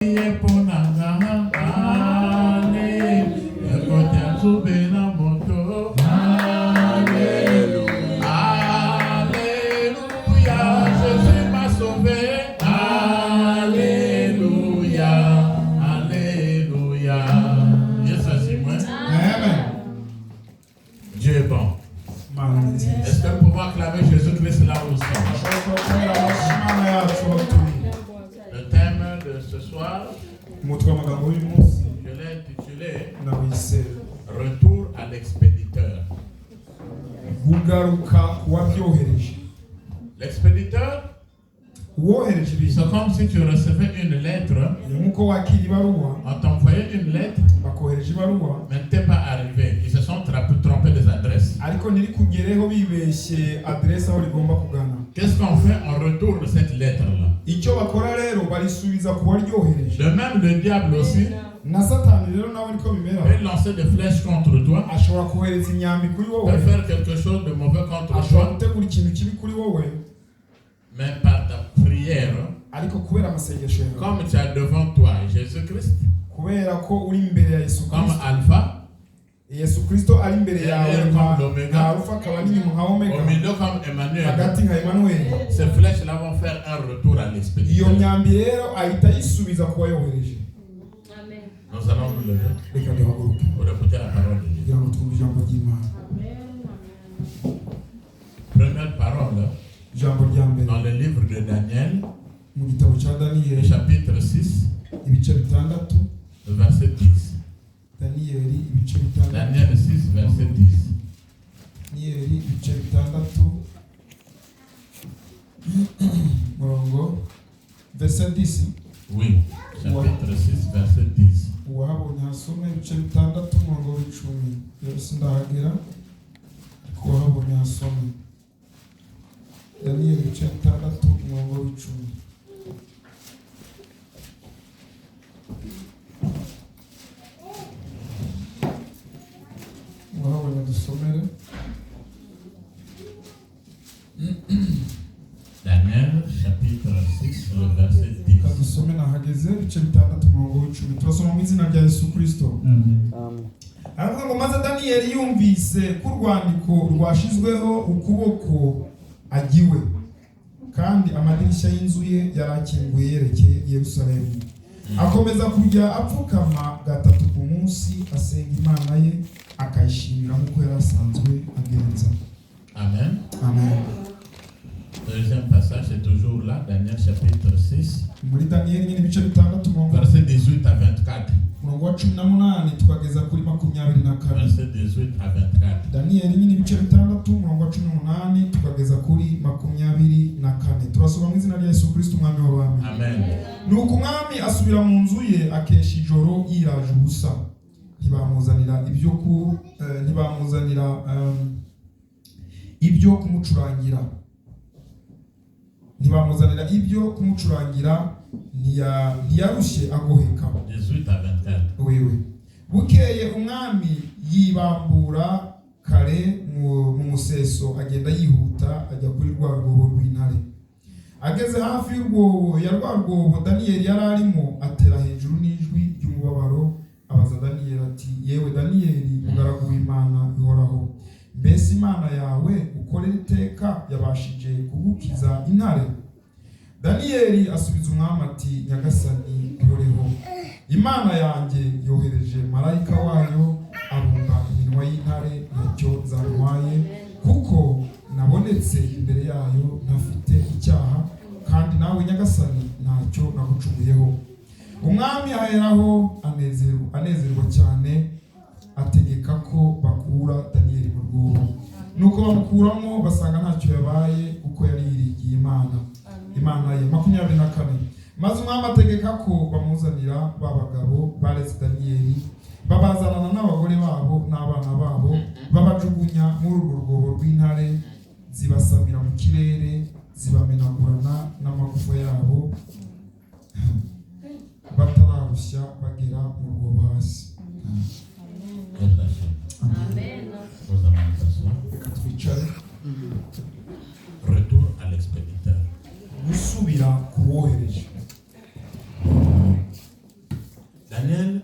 Dieu est bon. Est-ce que nous pouvons acclamer Jésus-Christ là où nous sommes? Le thème de ce soir, je l'ai intitulé Retour à l'expéditeur. L'expéditeur, c'est comme si tu recevais une lettre, on t'envoyait une lettre, mais tu n'es pas arrivé. Ils se sont trompés des adresses. Qu'est-ce qu'on fait? On retourne cette lettre-là. De même, le diable aussi peut lancer des flèches contre toi, peut faire quelque chose de mauvais contre toi, mais par ta prière, comme tu as devant toi Jésus-Christ, comme Alpha, Yesu Kristo ari imbere yawe nka Alpha akaba n'inyuma nka Omega, au milieu comme Emmanuel, hagati nka Emmanuel. Ces flèches là vont faire un retour à l'expéditeur. Iyo myambi rero ahita yisubiza kuba yohereje. Amen. Nous allons nous lever. Reka duhaguruke pour écouter la parole de Dieu. kugira ngo twumve ijambo ry'Imana. Première parole ijambo rya mbere dans le livre de Daniel, mu gitabo cya Daniel, chapitre 6, ibice bitandatu, verset 10. Daniel ibice bitandatu. Daniel 6, verset 10. Daniel ibice bitandatu, murongo verset 10. Oui, chapitre 6, verset 10. Uwahabonye hasome ibice bitandatu murongo w'icumi. Yose ndahagera ariko uwahabonye hasome Daniel ibice bitandatu murongo w'icumi. Uwahabonye dusomere. Daniel chapitre 6, le verset 10. Kadusome nahageze ibice bitandatu murongo w'icumi. Turasoma mu izina rya Yesu Kristo. Amen. Aravuga ngo maze Daniel yumvise ko urwandiko rwashizweho ukuboko agiwe, kandi amadirishya y'inzu ye yarakinguye yerekeye Yerusalemu. Akomeza kujya apfukama gatatu ku munsi asenga Imana ye, akayishimira nk'uko yari asanzwe agenza. Amen. Amen. Deuxième passage, c'est toujours là, Daniel chapitre 6, Muri Daniel nyine ibice bitandatu murongo verset 18 à 24. murongo wa 18 tukageza kuri 24. Verset 18 à 24. Daniel nyine ibice bitandatu murongo wa 18 tukageza kuri 24. Turasoma mu izina rya Yesu Kristo umwami w'abami. Amen. Nuko umwami asubira mu nzu ye akesha ijoro yiraje ubusa. Ntibamuzanira ibyo kumucurangira. Ntiyarushye agoheka. 18 à 24. Wewe. Bukeye umwami yibambura kare mu museso, agenda yihuta ajya kuri rwa rwobo rw'intare. Ageze hafi y'urwobo ya rwa rwobo Daniel yari arimo, atera hejuru n'ijwi ry'umubabaro, abaza Daniel ati, yewe Daniel mugaragu w'Imana ihoraho, mbese Imana yawe ukorera iteka yabashije kugukiza intare? Daniel asubiza umwami ati, nyagasani ihoreho, Imana yanjye yohereje marayika wayo abumba iminwa y'intare, ntacyo zantwaye, kuko nabonetse imbere yayo ntafite icyaha, kandi nawe nyagasani ntacyo nagucumuyeho. Umwami aheraho anezerwa cyane, ategeka ko bakura Daniel mu rwobo. Nuko bamukuramo basanga ntacyo yabaye, kuko yari yiringiye Imana ye. 24. Maze umwami ategeka ko bamuzanira babagabo bareze Daniel, babazanana n'abagore babo n'abana babo, babajugunya muri urwo rwobo rw'intare, zibasamira mu kirere, zibamenagurana n'amagufa yabo, batararushya bagera mu rwobo hasi. Amen. Reka twicare. Retour à l'expéditeur. Gusubira kuwohereje. Daniel,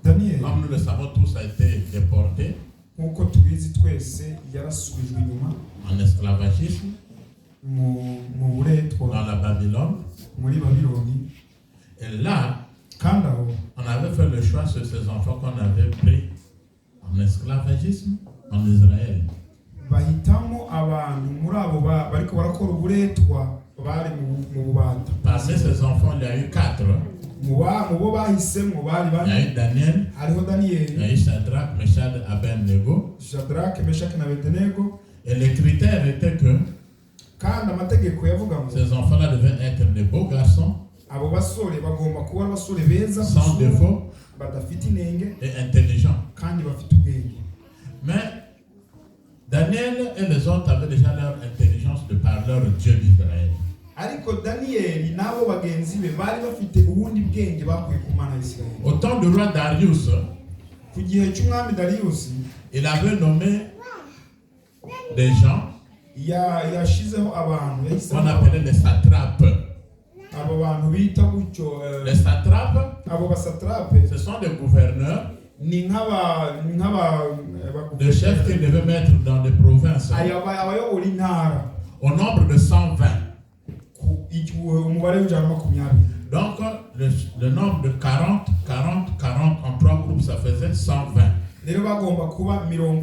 Daniel, comme nous le savons tous, a été déporté nkuko tubizi twese yarasubijwe inyuma en esclavagisme mu buretwa dans la Babylone. muri Babiloni. Et là, Kandi aho on avait fait le choix sur ces enfants qu'on avait pris en esclavagisme en Israël. bahitamo abantu muri abo bariko barakora uburetwa bari mu bubata. Parmi ces enfants, il y a eu 4. Mu bo bahisemo bari Il y a eu Daniel, hariho il y a Daniyeli, eu Shadrach, Meshach et Abednego. Shadrake, Meshaki na Abednego. Et les critères étaient que Kandi amategeko yavuga ngo ces enfants-là devaient être des beaux garçons, abo basore bagomba kuba abasore beza sans défaut badafite inenge et intelligents. kandi bafite ubwenge. Mais Daniel et les autres avaient déjà leur intelligence de par leur Dieu d'Israël. Ariko Daniyeli nabo bagenzi be bari bafite ubundi bwenge bakuye ku Mana y'Isirayeli. Au temps du roi Darius, Ku gihe cy'umwami Darius il avait nommé des gens yashizeho abantu qu'on appelait les satrapes. abo bantu bita gutyo Les satrapes, abo basatrape ce sont des gouverneurs, ni des chefs qu'ils devaient mettre dans des provinces abayobora intara au nombre de 120. umubare w'ijana na makumyabiri. Donc, le nombre de 40 en 3 groupes, ça faisait 120. Rero bagomba kuba 40 mu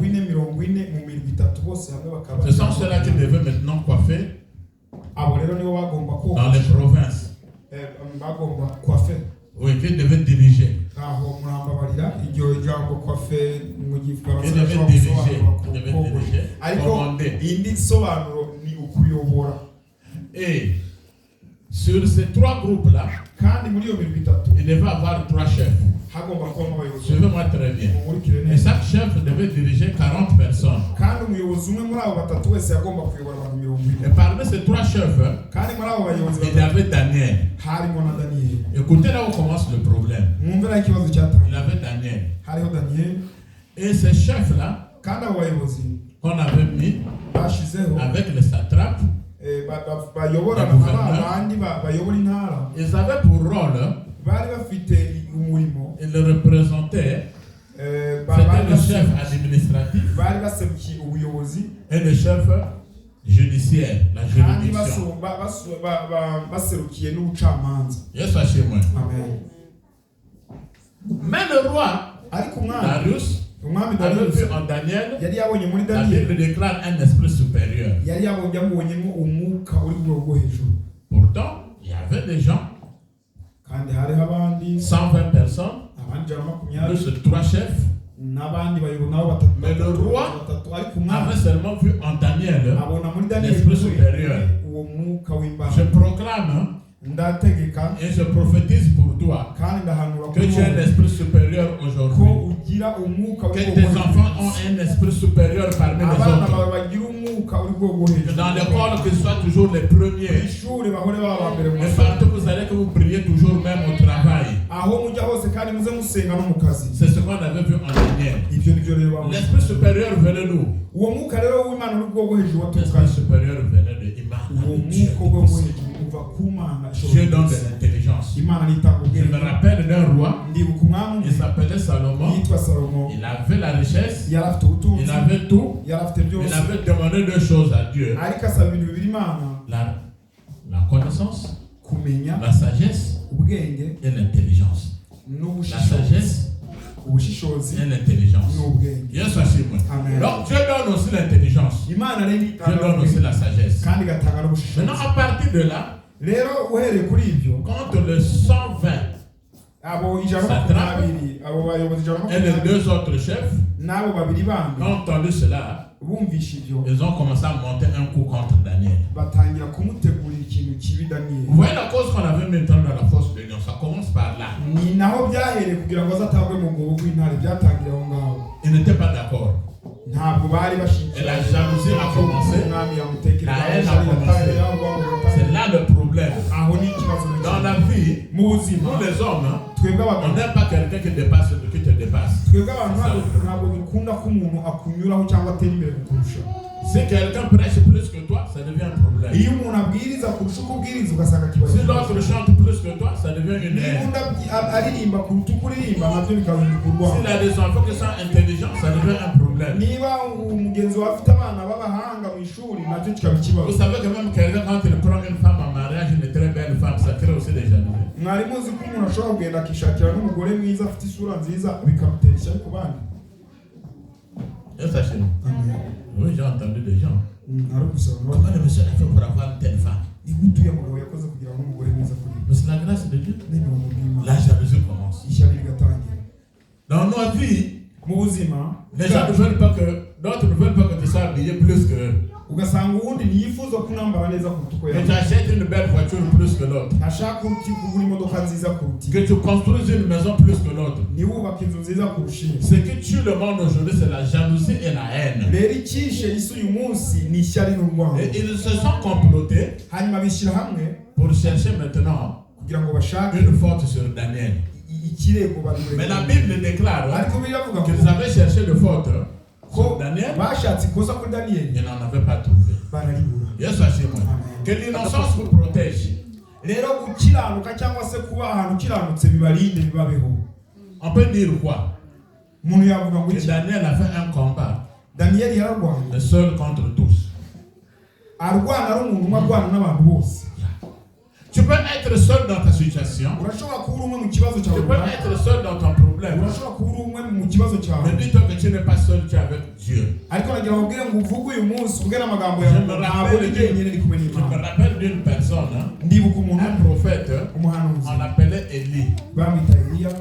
mirwi itatu bose hamwe bakaba. Ce sont ceux-là qui devaient maintenant coiffer Abo rero nibo bagomba dans les provinces. Bagomba coiffer. Oui, qui devaient diriger. Aho murambabarira iryo jambo coiffer mu gifaransa. Ils devaient diriger, ariko commander. indi sobanuro ni ukuyobora. Et sur ces 3 groupes-là, Kandi muri iyo mirwi itatu il devait avoir 3 chefs. hagomba kuba abayobozi. Suivez-moi très bien. Mumurikire Et neza. chaque chef devait diriger 40 personnes. Kandi umuyobozi umwe muri abo batatu wese yagomba kuyobora abantu 40. Et parmi ces 3 chefs, Kandi muri abo bayobozi il y avait Daniel. harimo na Daniyeli. Écoutez là où commence le problème. Mwumvira ikibazo Il cyatangiye. avait Daniel. Hariho Daniyeli Et ces chefs-là, kandi abo bayobozi qu'on avait mis bashizeho avec les satrapes, bayobora abandi bayobora intara ils avaient pour rôle, bari bafite umurimo. ils le représentaient, c'était le chef administratif bari baserukiye ubuyobozi et le chef judiciaire, la kandi juridiction. baserukiye n'ubucamanza. Yes, chez moi. Amen. Mais le roi Ariko umwami Darius avait Darius vu en Daniel, yari yabonye muri la Bible Daniyeli, déclare un esprit supérieur. yari yamubonyemo umwuka uri ku rwego rwo hejuru. Pourtant, il y avait des gens, Kandi hariho abandi 120 personnes, abandi 120 plus 3 chefs, n'abandi bayobozi nabo batatu. Mais le roi ariko umwami avait seulement vu en Daniel abona muri Daniyeli l'esprit supérieur. uwo mwuka Je w'imbaraga. proclame Ndategeka et je prophétise pour toi kandi ndahanura que tu as un esprit supérieur ko aujourd'hui. ugira umwuka Que uri tes enfants ont un esprit supérieur parmi les abana autres. bawe bagira umwuka uri rwego Que hejuru. dans l'école, qu'ils soient toujours les premiers. ishuri bahore baba mbere mu Et masomo. partout, vous allez que vous priez toujours même au travail. Aho mujya hose kandi muze musenga no mu kazi. C'est ce qu'on avait vu en Daniel. Ibyo nibyo rero babona. L'esprit supérieur venait d'où? Uwo mwuka rero w'Imana uri rwego hejuru L'esprit waturuka. supérieur venait de Uwo Imana. Dieu. mwuka rwego hejuru uva ku Mana. Dieu donne de l'intelligence. Imana nitanga Je me ubwenge. rappelle d'un roi, Ndibuka umwami il s'appelait Salomon. yitwa Salomo. Il avait la richesse, Yari afite ubutunzi. il avait tout. Yari afite Il byose. avait demandé 2 choses à Dieu. Ariko asaba ibintu bibiri Imana. La connaissance, Kumenya la sagesse ubwenge et l'intelligence. La n'ubushishozi. sagesse Ubushishozi et l'intelligence. n'ubwenge. Dieu soit chez moi. Amen. Donc Dieu donne aussi l'intelligence. Imana rero Dieu itanga donne aussi la sagesse. kandi igatanga n'ubushishozi. Maintenant, à partir de là, Rero uhereye kuri ibyo contre le 120 abo ijana na makumyabiri abo bayobozi ijana na et les makumyabiri 2 autres chefs n'abo babiri bandi ont entendu cela, bumvishe ibyo ils ont commencé à monter un coup contre Daniel. batangira kumutegurira ikintu kibi Daniyeli. Vous voyez la cause qu'on avait maintenant dans la force de l'union, ça commence par là. ni naho byahereye kugira ngo azatangwe mu rwobo rw'intare byatangira aho ngaho. Ils n'étaient pas d'accord. Ntabwo bari Et bashyigikiye la jalousie a commencé. umwami yamutekereza La haine a commencé. C'est là le problème. aho ni ikibazo Dans la vie, mu buzima nous les hommes, On n'aime pas quelqu'un qui te dépasse. Si quelqu'un prêche plus que toi, ça devient un problème. Si l'autre chante plus que toi, ça devient une haine. S'il a des enfants qui sont intelligents, ça devient un problème. Vous savez que même quelqu'un, quand il prend une femme en mariage, une très belle femme, ça crée aussi des jalousies. Oui, j'ai entendu des gens. Comment le monsieur a fait pour avoir une telle femme? Mais c'est la grâce de Dieu. La jalousie commence. Dans notre vie, les gens ne veulent pas que, d'autres ne veulent pas que tu sois habillé plus qu'eux. Que tu achètes une belle voiture plus que l'autre. Que tu construises une maison plus que l'autre. Ce qui tue le monde aujourd'hui, c'est la jalousie et la haine. Et ils se sont complotés pour chercher maintenant une faute sur Daniel. Mais la Bible déclare qu'ils avaient cherché de faute sur Daniel. Ils n'en avaient pas trouvé. Que l'innocence vous protège. On peut dire quoi? Que Daniel a fait un combat. Le seul contre tous. Tu peux être seul dans ta situation. Tu peux être seul dans ton problème. Mais dis-toi que tu n'es pas seul, tu es avec Dieu. Je me rappelle d'une personne, un prophète, on l'appelait Élie.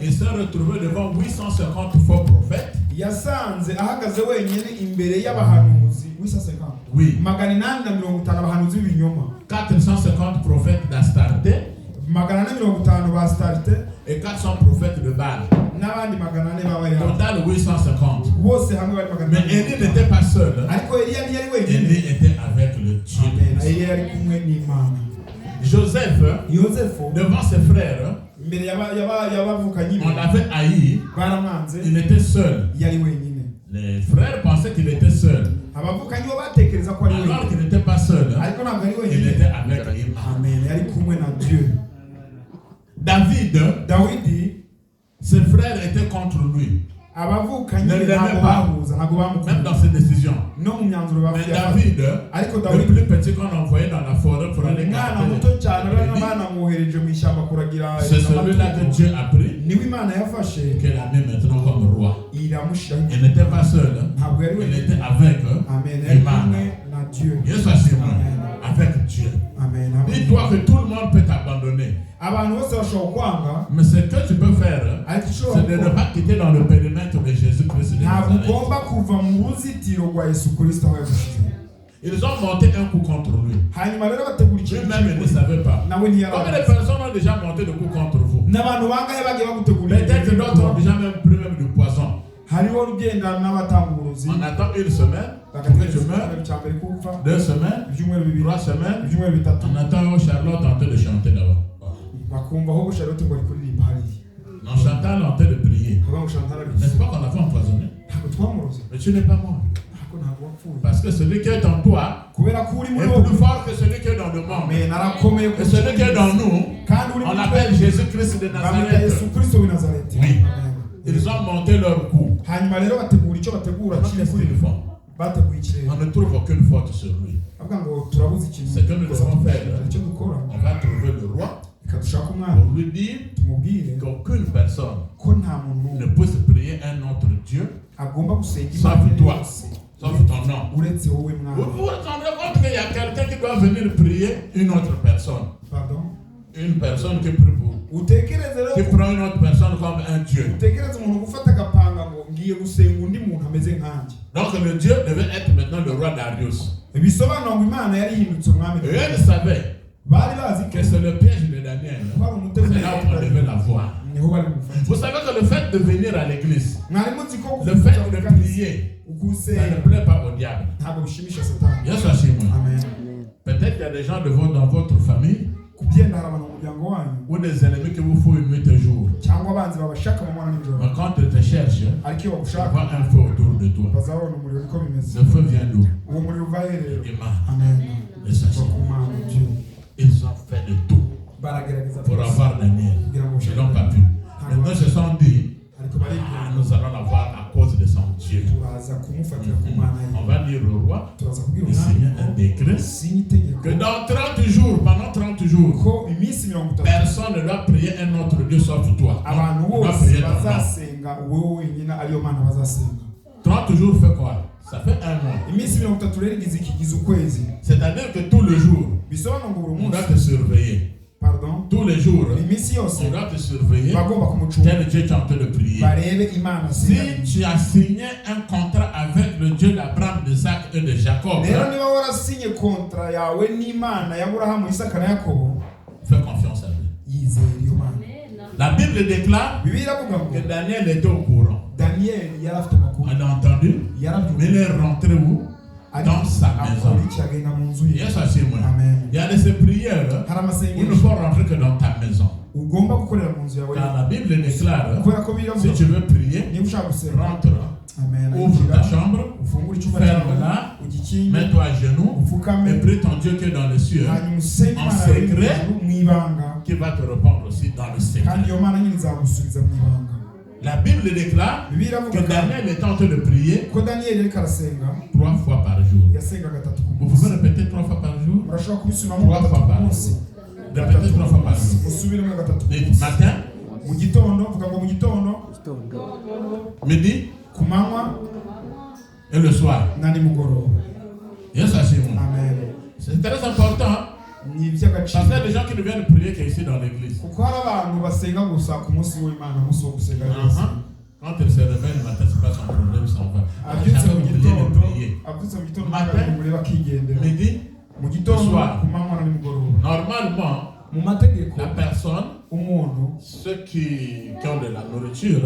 Il s'est retrouvé devant 850 faux prophètes. Oui. 450 prophètes d'Astarté et 400 prophètes de Baal. Total 850. Mais Élie n'était pas seul. Élie était avec le Dieu. Joseph, devant ses frères, on l'avait haï. Il était seul. Les frères pensaient qu'il était seul. Alors qu'il n'était pas seul, il était avec Dieu. David, ses frères étaient contre lui. Ne l'aimaient pas, même dans ses décisions. Mais David, le plus petit qu'on envoyait dans la forêt pour aller garder, c'est celui-là que Dieu a pris, qu'il a mis maintenant comme roi. Il n'était pas seul, il était avec Dieu. Avec Dieu. Dis-toi que tout le monde peut t'abandonner. Mais ce que tu peux faire, c'est de ne pas quitter dans le périmètre de Jésus-Christ de Nazareth. Ils ont monté un coup contre lui. Lui-même, il ne savait pas. Combien de personnes ont déjà monté le coup contre vous? Peut-être d'autres ont déjà même pris du poison. On attend une semaine, après tu meurs, 2 semaines, 3 semaines, on attend Charlotte en train de chanter d'abord. En chantant, on train de prier. N'est-ce pas qu'on a fait empoisonner? Mais tu n'es pas mort. Parce que celui qui est en toi est plus fort que celui qui est dans le monde. Et celui qui est dans nous, on l'appelle Jésus-Christ de Nazareth. Oui. Ils ont monté leur coup. On ne trouve aucune faute sur lui. Ce que nous devons faire, on va trouver le roi pour lui dire qu'aucune personne ne peut se prier un autre Dieu sauf toi, sauf ton nom. Vous vous rendez compte qu'il y a quelqu'un qui doit venir prier une autre personne. Une personne qui prie pour vous. Qui prend une autre personne comme un Dieu. Donc le Dieu devait être maintenant le roi Darius. Et eux savaient que c'est le piège de Daniel. C'est là où on devait la voir. Vous savez que le fait de venir à l'église, le fait de prier, ça ne plaît pas au diable. Peut-être qu'il y a des gens dans votre famille ou des ennemis qui vous font une nuit et jour. Avoir un feu autour de toi. Le feu vient d'où? Amen. Et sachez, ils ont fait de tout pour avoir Daniel. Ils n'ont pas pu. Maintenant, ils se sont dit, nous allons l'avoir à cause de son Dieu. On va dire au roi de signer un décret que dans 30 jours, pendant 30 jours, personne ne doit prier un autre Dieu sauf toi. On va prier ton nom. 30 jours fait quoi? Ça fait un mois. C'est-à-dire que tous les jours, on doit te surveiller. Pardon? Tous les jours, on doit te surveiller. Tel Dieu tu es en train de prier. Si tu as signé un contrat avec le Dieu d'Abraham, d'Isaac et de Jacob, fais confiance à lui. La Bible déclare que Daniel était au courant. On a entendu, mais il est rentré où? Dans sa maison. Yes, il y a de ces prières où il ne faut rentrer que dans ta maison. Car la Bible déclare, si tu veux prier, rentre, ouvre ta chambre, ferme-la, mets-toi à genoux et prie ton Dieu qui est dans les cieux en secret, qui va te répondre aussi dans le secret. La Bible déclare que Daniel est en train de prier 3 fois par jour. Vous pouvez répéter 3 fois par jour? 3 fois par jour. Répétez 3 fois par jour. Dites matin, midi et le soir. Yes, c'est très important. Parce qu'il y a des gens qui ne viennent prier qu'ici dans l'église. Quand il se réveille le matin, c'est pas son problème, ça va. Chacun oublie de prier. Matin, midi, le soir. Normalement, la personne, ceux qui ont de la nourriture,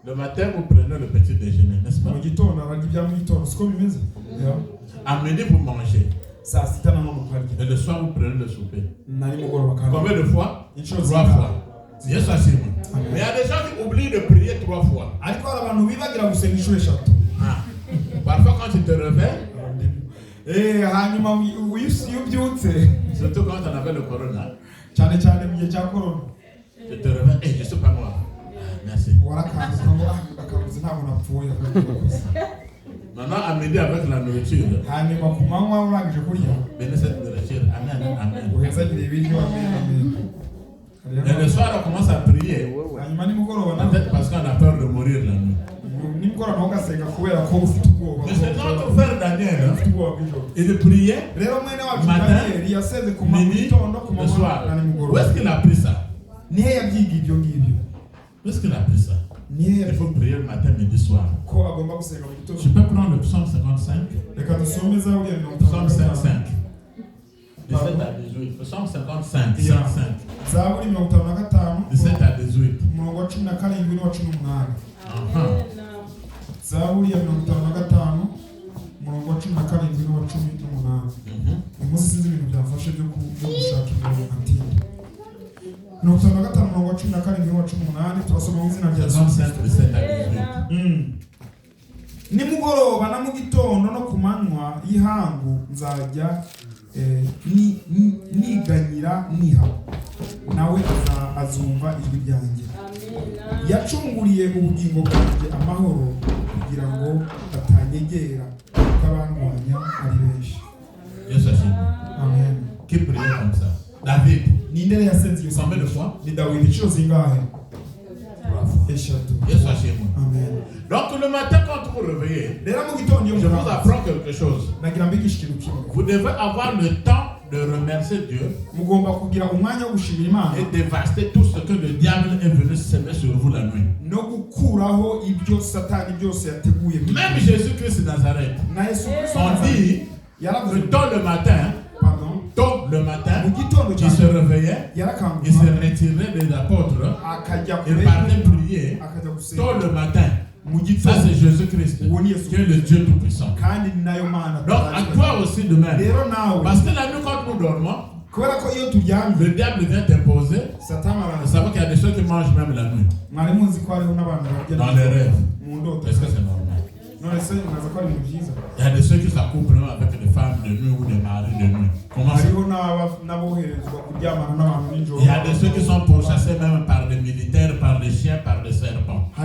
le matin, vous prenez le petit déjeuner, n'est-ce pas? À midi, vous mangez. Et le soir, vous prenez le souper. Combien de fois? 3 fois. Yes, mais il y a des gens qui oublient de prier 3 fois. Parfois, quand tu te réveilles, surtout quand on avait le corona, tu te réveilles, je ne suis pas mort. Merci. Maintenant, à midi avec la nourriture, bénis cette nourriture. Amen, amen. Et le soir, on commence à prier. Peut-être parce qu'on a peur de mourir la nuit. Mais c'est notre frère Daniel. Et de prier matin, midi, le soir. Où est-ce qu'il a pris ça? Où est-ce qu'il a pris ça? Il faut prier le matin, midi, soir. Tu peux prendre le psaume 55. Psaume 55. 17 à 18. Psaume 55. 17 à 18. nimugoroba na mu gitondo no ku manywa y'ihangu nzajya niganyira niha nawe azumva ijwi ryanjye. Yacunguriye ubugingo bwanjye amahoro kugira ngo atanyegera kuko abandwanya ari benshi. Amen. Qui priait comme ça? David. Ninde yasenze iyo combien de fois? Ni David inshuro zingahe? 3 fois. Amen. Donc le matin quand vous vous réveillez, je vous apprends quelque chose. Vous devez avoir le temps de remercier Dieu et dévaster tout ce que le diable est venu semer sur vous la nuit. Même Jésus-Christ de Nazareth, on dit que tôt le matin, il se réveillait, il se retirait des apôtres, il partait prier tôt le matin. Ça c'est Jésus-Christ, qui est le Dieu Tout-Puissant. Donc à toi aussi de même. Parce que la nuit quand nous dormons, Le diable vient t'imposer. Vous savez qu'il y a des choses qui mangent même la nuit. Dans les rêves. Est-ce que c'est normal? Il y a des ceux qui s'accouplent avec des femmes de nuit ou des maris de nuit. Comment ça? Il y a des ceux qui sont pourchassés même par des militaires, par des chiens, par des serpents. Il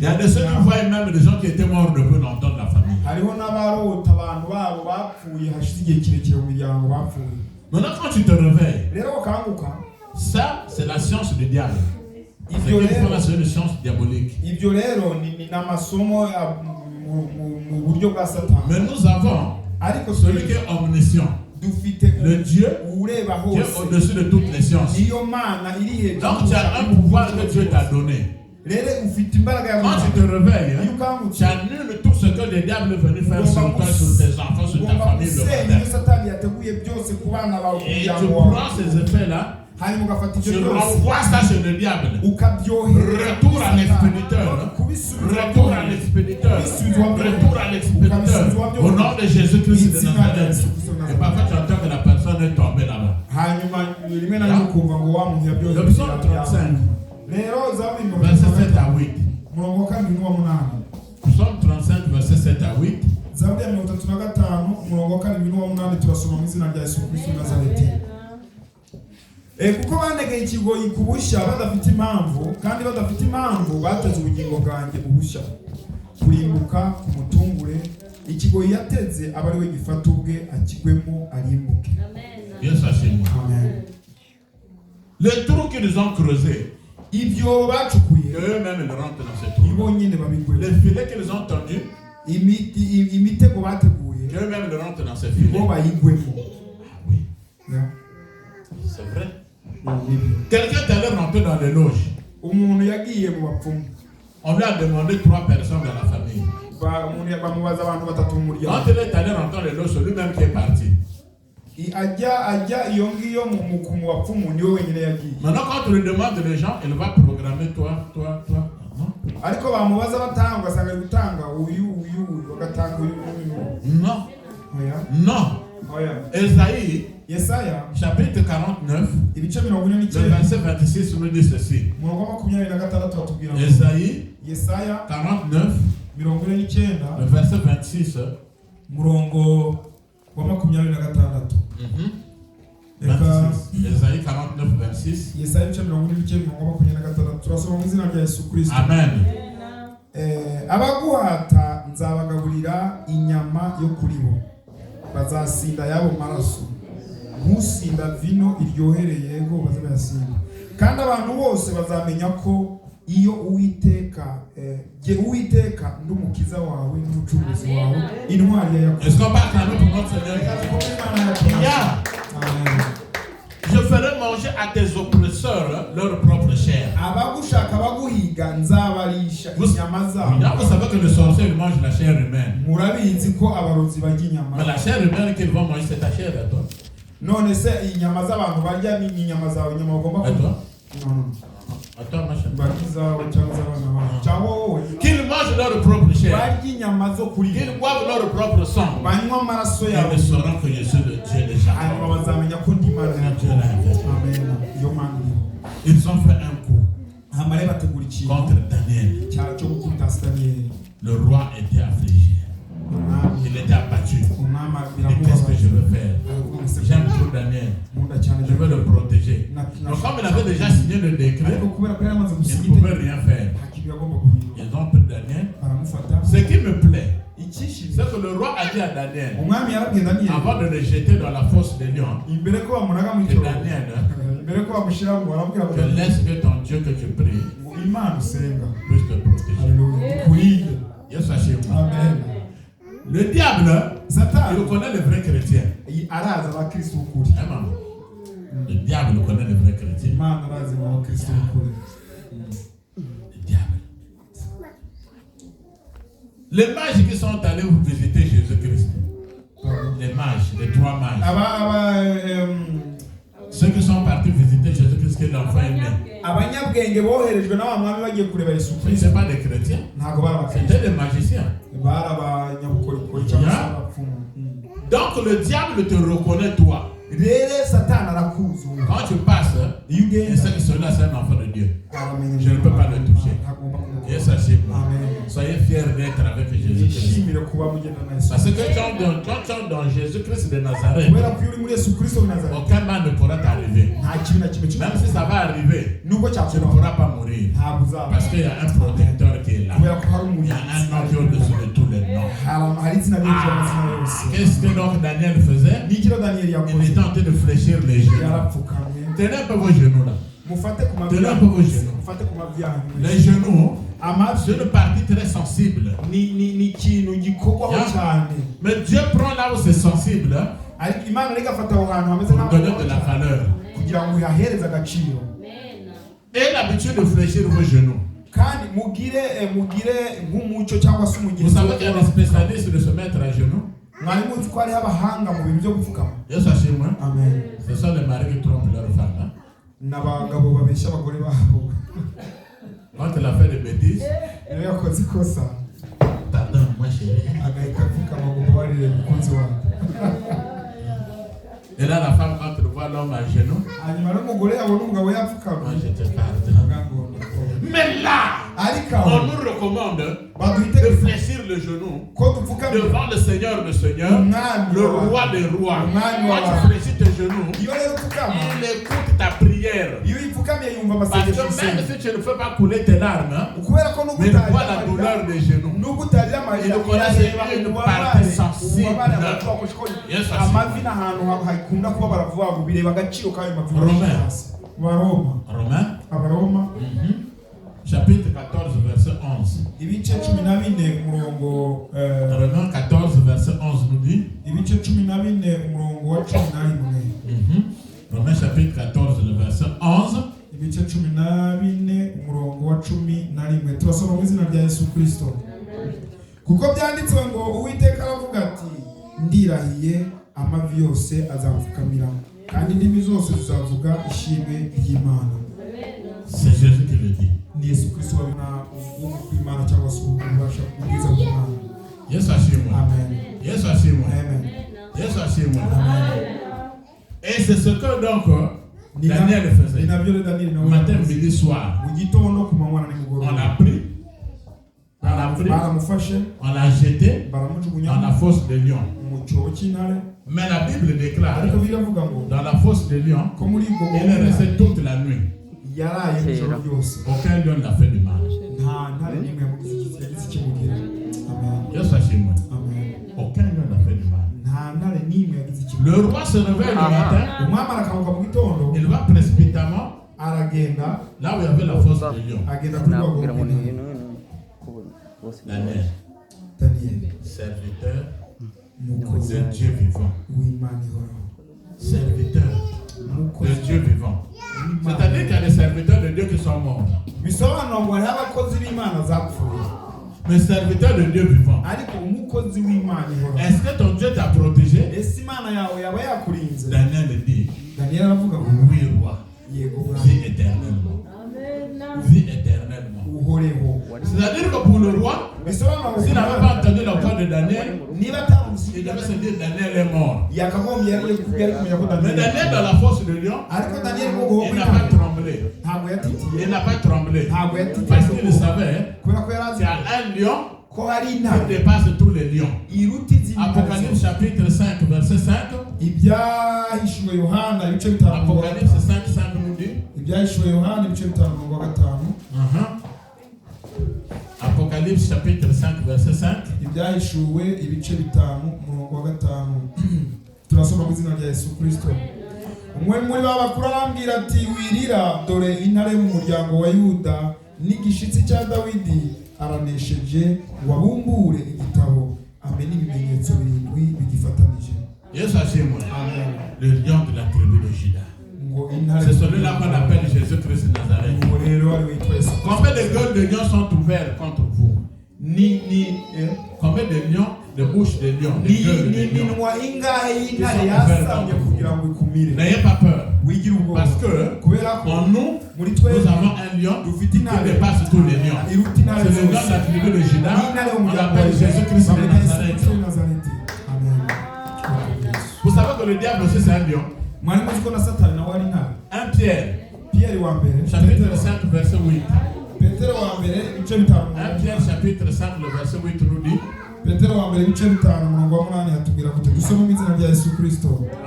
y a des ceux qui voient même des gens qui étaient morts de peu longtemps de la famille. Maintenant, quand tu te réveilles, ça, c'est la science du diable. C'est une science diabolique. Mais nous avons celui qui est omniscient, le Dieu qui est au-dessus de toutes les sciences. Donc tu as un pouvoir que Dieu t'a donné. Quand tu te réveilles, tu annules tout ce que le diable est venu faire sur toi, sur tes enfants, sur ta famille, et tu prends ces effets-là. Tu renvoies ça chez le diable. Retour à l'expéditeur. Retour à l'expéditeur. Retour à l'expéditeur. Au nom de Jésus-Christ de Nazareth. Et parfois tu entends que la personne est tombée là-bas. Le psaume 35, verset 7 à 8. Psaume 35, verset 7 à 8. kuko banegeye ikigoyi kubusha badafite impamvu kandi badafite impamvu bateze ubugingo bwanjye ubusha kurimbuka kumutungure ikigoyi yateze abari we gifata ubwe akigwemo arimbuke. Yesu ashimwe. Amen. Les trous qu'ils nous ont creusés, ibyo bacukuye, eux-mêmes ils rentrent dans ces trous. Ibonyine babigwe. Les filets qu'ils ont tendus, imitego bateguye, eux-mêmes ils rentrent dans ces filets. Bo bayigwemo. Oui. C'est vrai. Quelqu'un t'allait rentrer dans les loges. On lui a demandé 3 personnes dans la famille. Quand il est allé rentrer dans les loges, c'est lui-même qui est parti. Maintenant, quand tu lui demandes les gens, il va programmer toi. Non. Non. Esaïe, chapitre 49, le verset 26 nous dit ceci. Esaïe 49, le verset 26. Esaïe 49, 26. Amen. Abaguhata nzabagaburira inyama yo kuri bo bazasinda yabo maraso musinda vino iryohereye yego bazayasinda kandi abantu bose bazamenya ko iyo Uwiteka Uwiteka ndumukiza wawe n'umucunguzi wawe intwari ya Yakobo. Est-ce qu'on va acclamer pour notre Seigneur? Amen. Je ferai manger à tes oppresseurs leur propre chair. Vous savez que le sorcier il mange la chair humaine. Mais la chair humaine qu'ils vont manger, c'est ta chair à toi. Non, c'est inyama z'abantu barya ni inyama zawe inyama ugomba kurya. Non. Attends, ma chair. Qu'ils mangent leur propre chair. Qu'ils boivent leur propre sang. Ils ne sauront que je suis le Dieu déjà. Ils ont fait un coup contre Daniel. Le roi était affligé. Il était abattu. Et qu'est-ce que je veux faire? J'aime trop Daniel. Je veux le protéger. Donc comme il avait déjà signé le décret, il ne pouvait rien faire. Ils ont pris Daniel. Ce qui me plaît, c'est que le roi a dit à Daniel, avant de le jeter dans la fosse des lions, que Daniel, que laisse que ton Dieu que tu pries puisse te protéger. Yes, Amen. Le diable, il connaît les vrais chrétiens. Le diable connaît les vrais chrétiens. Le diable. Les mages qui sont allés visiter Jésus-Christ. Les mages, les 3 mages. Ceux qui sont partis visiter Jésus-Christ, que l'enfant est né. Ce n'est pas des chrétiens. C'était des magiciens. Donc le diable te reconnaît toi. Quand tu passes, il sait que celui-là c'est un enfant de Dieu. Je ne peux pas le toucher. Et sachez-moi, soyez fiers d'être avec Jésus-Christ. Parce que quand tu es dans Jésus-Christ de Nazareth, aucun mal ne pourra t'arriver. Même si ça va arriver, tu ne pourras pas mourir. Parce qu'il y a un protecteur qui est là. Il y a un nom qui est au-dessus de tous les noms. Qu'est-ce que donc Daniel faisait? Il était en train de fléchir les genoux. Tenez un peu vos genoux là. Tenez un peu vos genoux. Les genoux, c'est une partie très sensible. Mais Dieu prend là où c'est sensible pour donner de la valeur. Et l'habitude de fléchir vos genoux. Vous savez qu'il y a des spécialistes de se mettre à genoux. Yes, moi. Ce sont les maris qui trompent leurs femmes. Quand elle a fait des bêtises, pardon, moi chérie. Et là, la femme, quand elle voit l'homme à genoux, moi je te pardonne. Mais là, on nous recommande de fléchir le genou devant le Seigneur des Seigneurs, le roi des rois. Quand tu fléchis tes genoux, il écoute ta prière. Parce que même si tu ne fais pas couler tes larmes, mais il voit la douleur des genoux. Il connaît une partie sensible. Yes, Romains. Chapitre 14, verset 11. Romains 14, verset 11 nous dit. Romains chapitre 14, le verset 11. Turasoma mu izina rya Yesu Kristo. Kuko byanditswe ngo Uwiteka aravuga ati ndirahiye amavi yose azamfukamira kandi indimi zose zizavuga ishimwe ry'Imana. C'est Jésus qui le dit. Ni Yesu Kristo wabina Imana cyangwa se ubasha kubwiza Imana. Yesu ashimwe. Amen. Yesu ashimwe. Amen. Yesu ashimwe. Amen. Et c'est ce que donc Daniel faisait. Matin, midi, soir. On l'a pris. On l'a jeté dans la fosse de lion. Mais la Bible déclare dans la fosse de lion, il est resté toute la nuit. Aucun lion n'a fait de mal. Aucun lion n'a fait de mal. Le roi se réveille le matin, il va précipitamment là où il y avait la fosse de lion. Daniel, serviteur de Dieu vivant. Serviteur de Dieu vivant. C'est-à-dire qu'il y a des serviteurs de Dieu qui sont morts. Mais serviteur de Dieu vivant. Est-ce que ton Dieu t'a protégé? Daniel dit oui, roi. Vie éternellement. Vie éternellement. C'est-à-dire que pour le roi, s'il n'avait pas entendu la voix de Daniel, il devait se dire Daniel est mort. Mais Daniel dans la fosse de lion, il n'a pas tremblé. Il n'a pas tremblé. Parce qu'il savait qu'il y a un lion qui dépasse tous les lions. Apocalypse chapitre 5, verset 5. Apocalypse 5, 5 nous dit. Apocalypse chapitre 5, verset 5. Turasoma mu izina rya Yesu Kristo. Umwe muri babakuru arambwira ati wirira dore intare mu muryango wa Yuda n'igishitsi cya Dawidi aranesheje wabumbure igitabo amenye ibimenyetso birindwi bigifatanije. Yesu ashimwe. Amen. Le lion de la tribu de Juda. C'est celui-là qu'on appelle Jésus-Christ de Nazareth. Combien de gueules de lions sont ouvertes contre vous? Combien de lions, de bouches de lions, de gueules de lions qui sont ouvertes contre vous? N'ayez pas peur. Parce que en nous, nous avons un lion qui dépasse tous les lions. C'est le lion de la tribu de Juda. On l'appelle Jésus-Christ de Nazareth. Amen. savez que le diable aussi c'est un lion. 1 Pierre, chapitre 5, verset 8. 1 Pierre, chapitre 5, le verset 8 nous dit.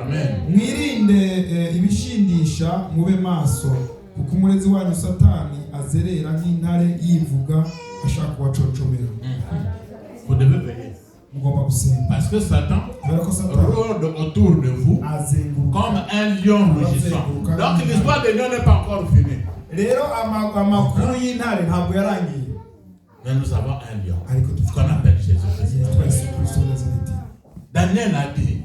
Amen. Mwirinde ibishindisha mube maso kuko umurezi wanyu Satani azerera nk'intare yivuga ashaka kubacocomera. Vous devez veiller. Parce que Satan rôde autour de vous comme un lion rugissant. Donc l'histoire des lions n'est pas encore finie. Mais nous avons un lion qu'on appelle Jésus-Christ. Daniel a dit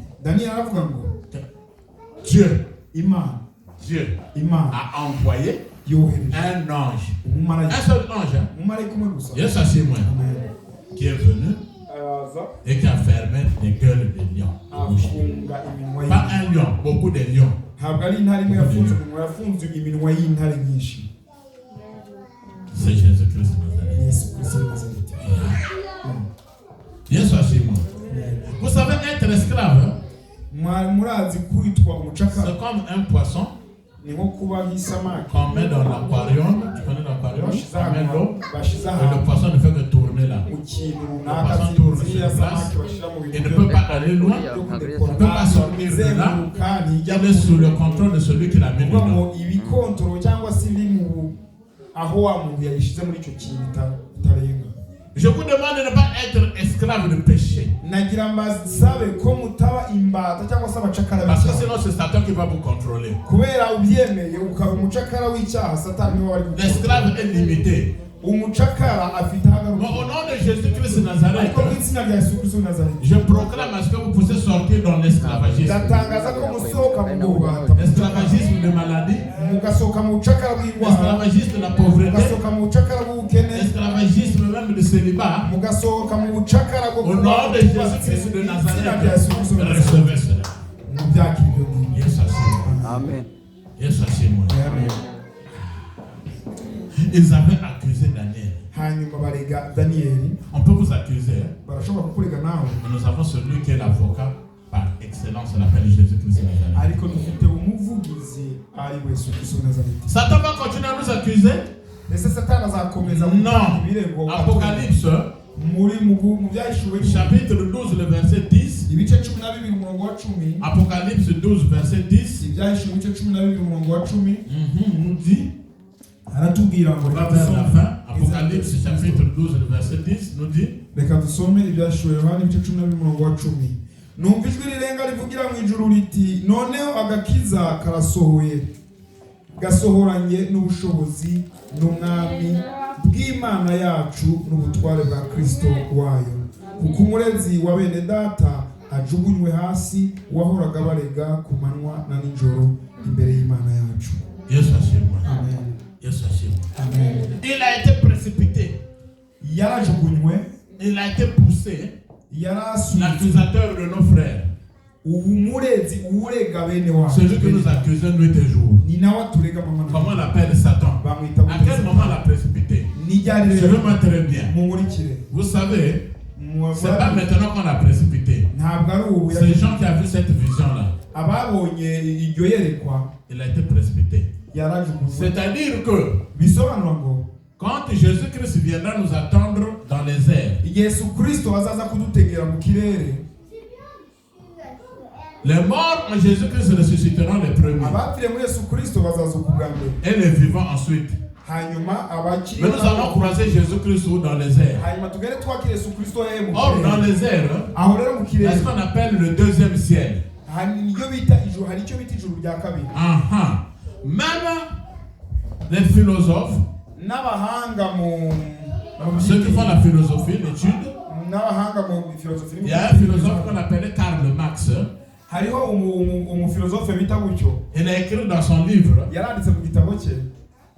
Dieu a envoyé un ange. Un seul ange. Dieu s'assied moi. Qui est venu et qui a fermé les gueules des lions. Pas un lion, beaucoup de lions. C'est Jésus-Christ de Nazareth. Dieu soit chez moi. Vous savez, être esclave, c'est comme un poisson qu'on met dans l'aquarium. Tu connais l'aquarium? On met l'eau et le poisson ne fait que tourner là. Le poisson tourne sur place. Il ne peut pas aller loin. Il ne peut pas sortir de là. Il est sous le contrôle de celui qui l'a mis dedans. Je vous demande de ne pas être esclave de péché. Parce que sinon c'est Satan qui va vous contrôler. L'esclave est limité. Au nom de Jésus-Christ de Nazareth, je proclame à ce que vous puissiez sortir dans l'esclavagisme. L'esclavagisme de maladie, l'esclavagisme de la pauvreté, l'esclavagisme même de célibat. Au nom de Jésus-Christ de Nazareth, recevez cela. Amen. Ils avaient accusé Daniel. On peut vous accuser. Mais nous avons celui qui est l'avocat par excellence, on l'appelle Jésus-Christ de Nazareth. Satan va continuer à nous accuser. Non. Apocalypse, chapitre 12, le verset 10. Apocalypse 12, verset 10. Nous dit. Vers la fin, Apocalypse chapitre 12, le verset 10 nous dit. Numva ijwi rirenga rivugira mu ijuru riti noneho agakiza karasohoye gasohoranye n'ubushobozi n'umwami bw'Imana yacu n'ubutware bwa Kristo wayo kuko umurezi wa bene data ajugunywe hasi wahoraga barega ku manywa na nijoro imbere y'Imana yacu. Yesu ashimwe. Amen. Yesu ashimwe. Amen. Il a été précipité. Yarajugunywe. Il a été poussé. L'accusateur de nos frères. Celui que nous accusons nuit et jour. Comment on l'appelle Satan? À quel moment l'a précipité? Suivez-moi très bien. Vous savez, c'est pas maintenant qu'on l'a précipité. C'est les gens qui ont vu cette vision-là. Il a été précipité. C'est-à-dire que quand Jésus-Christ viendra nous attendre dans les airs, les morts en Jésus-Christ ressusciteront les premiers. Et les vivants ensuite. Mais nous allons croiser Jésus-Christ dans les airs. Or, dans les airs, c'est ce qu'on appelle le deuxième ciel. Même les philosophes, ceux qui font la philosophie, l'étude, il y a un philosophe qu'on appelait Karl Marx. Il a écrit dans son livre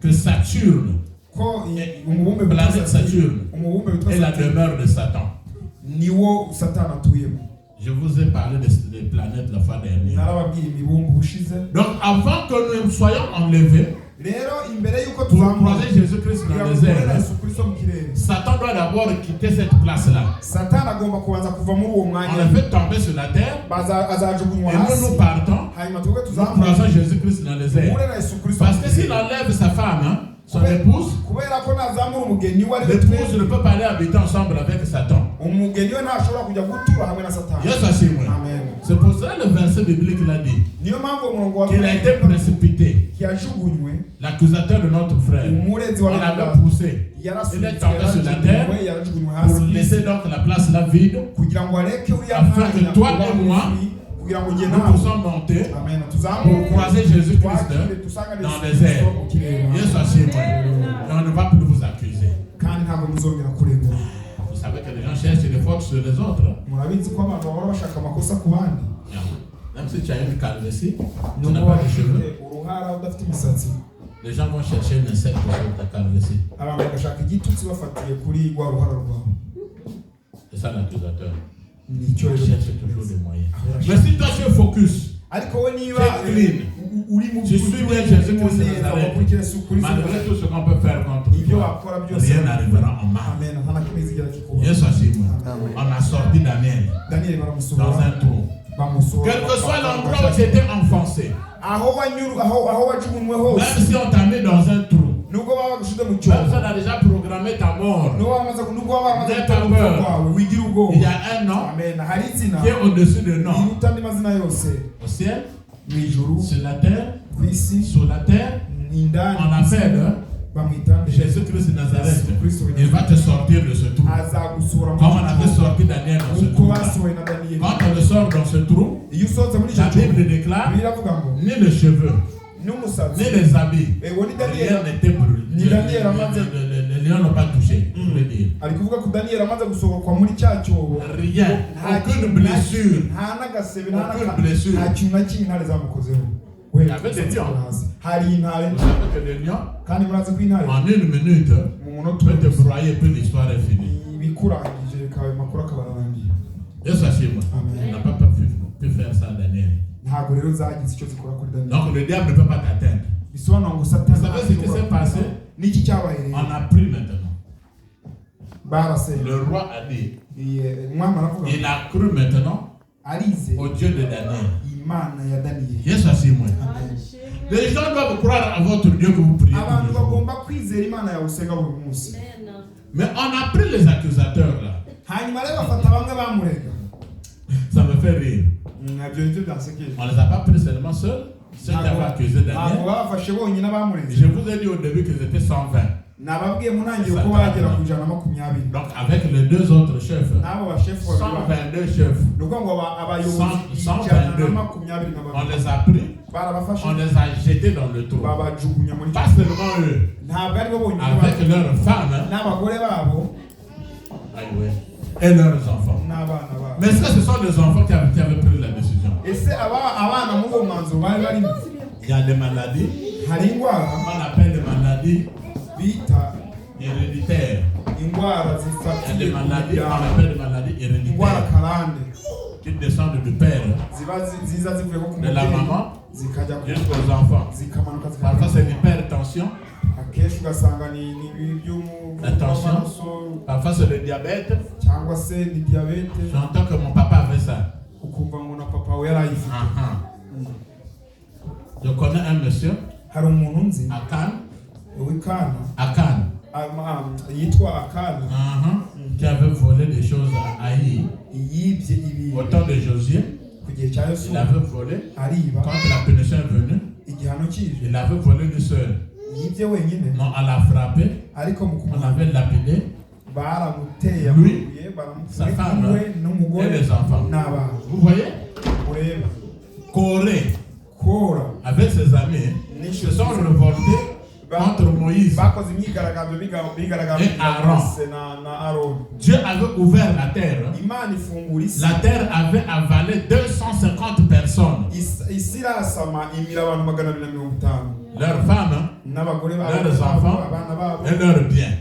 que Saturne, planète Saturne, est la demeure de Satan. Je vous ai parlé des planètes la fois dernière. Donc avant que nous soyons enlevés, pour croiser Jésus-Christ dans les airs, Satan doit d'abord quitter cette place-là. On le fait tomber sur la terre. Et nous partons. Nous croisons Jésus-Christ dans les airs. Parce que s'il enlève sa femme, son épouse, l'épouse ne peut pas aller habiter ensemble avec Satan. C'est pour cela le verset biblique l'a dit. Qu'il a été précipité. L'accusateur de notre frère. On l'avait poussé. Il est tombé sur la terre pour laisser donc la place là vide. Afin que toi et moi, nous pouvons monter pour croiser Jésus-Christ dans les airs. Et on ne va plus vous accuser. Vous savez que les gens cherchent des fautes sur les autres. Même si tu as une calvitie, tu n'as pas de cheveux. Les gens vont chercher une insecte sur ta calvitie. C'est ça l'accusateur. Il cherche toujours des moyens. Mais si toi tu es focus, tu es clean, tu suis bien Jésus-Christ de Nazareth, malgré tout ce qu'on peut faire contre toi, rien n'arrivera en mal. On a sorti Daniel dans un trou. Quel que soit l'endroit où tu étais enfoncé, même si on t'a mis dans un trou, même si on a déjà programmé ta mort, n'aie pas peur. Il y a un nom qui est au-dessus de nom. Au ciel, sur la terre, sur la terre, on appelle Jésus-Christ de Nazareth. Il va te sortir de ce trou. Comme on avait sorti Daniel dans ce trou. Quand on le sort dans ce trou, la Bible déclare ni les cheveux, ni les habits, rien n'était brûlé. Les lions n'ont pas touché. Rien, aucune blessure. Aucune blessure. Il y avait des lions. Vous savez que les lions, en une minute, peut te broyer et puis l'histoire est finie. Et sachez-moi, on n'a pas pu faire ça à Daniel. Donc le diable ne peut pas t'atteindre. Vous savez ce qui s'est passé? On a pris maintenant. Le roi a dit, il a cru maintenant au Dieu de Daniel. Yes, asseyez-moi. Les gens doivent croire à votre Dieu que vous priez. Mais on a pris les accusateurs là. Ça me fait rire. On ne les a pas pris seulement seuls. Ceux qui avaient accusé Daniel. Je vous ai dit au début qu'ils étaient 120. Donc avec les deux autres chefs, 122 chefs, 122, on les a pris, on les a jetés dans le trou. Pas seulement eux, avec leurs femmes et leurs enfants. Mais est-ce que ce sont les enfants qui avaient pris la décision? Il y a des maladies, on appelle des maladies héréditaires. Il y a des maladies, on appelle des maladies héréditaires qui descendent du père, de la maman jusqu'aux enfants. Parfois c'est l'hypertension, la tension, parfois c'est le diabète. J'entends que mon papa avait ça. Je connais un monsieur à Cannes, qui avait volé des choses à Haï. Au temps de Josué, il avait volé. Quand la punition est venue, il avait volé une sœur. Non, on l'a frappé, on avait lapidé. Lui, sa femme et les enfants. Vous voyez? Corée, avec ses amis, se sont révoltés contre Moïse et Aaron. Dieu avait ouvert la terre. La terre avait avalé 250 personnes. Leurs femmes, leurs enfants et leurs biens.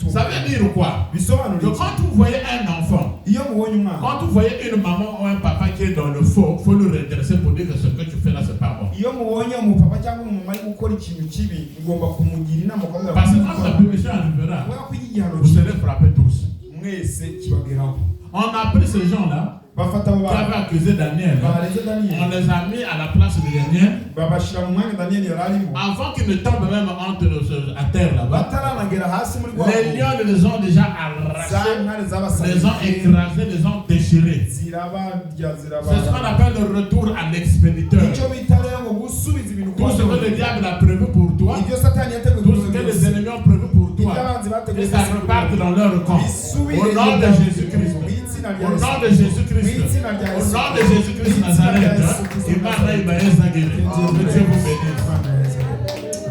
Ça veut dire quoi? Que quand vous voyez un enfant, quand vous voyez une maman ou un papa qui est dans le faux, il faut le redresser pour dire que ce que tu fais là, c'est pas bon. iyo mubonye umupapa cyangwa umumama ari gukora ikintu kibi ugomba kumugira inama ukamubwira Parce que quand la punition arrivera, vous serez frappés tous. On a pris ces gens-là qui avaient accusé Daniel. On les a mis à la place de Daniel. Avant qu'ils ne tombent même à terre là-bas. Les lions les ont déjà arrachés, les ont écrasés, les ont déchirés. C'est ce qu'on appelle le retour à l'expéditeur. Tout ce que le diable a prévu pour toi, tout ce que les ennemis ont prévu pour toi, et ça repart dans leur camp. Au nom de Jésus-Christ. Au nom de Jésus-Christ. Au nom de Jésus-Christ Nazareth. Que Dieu vous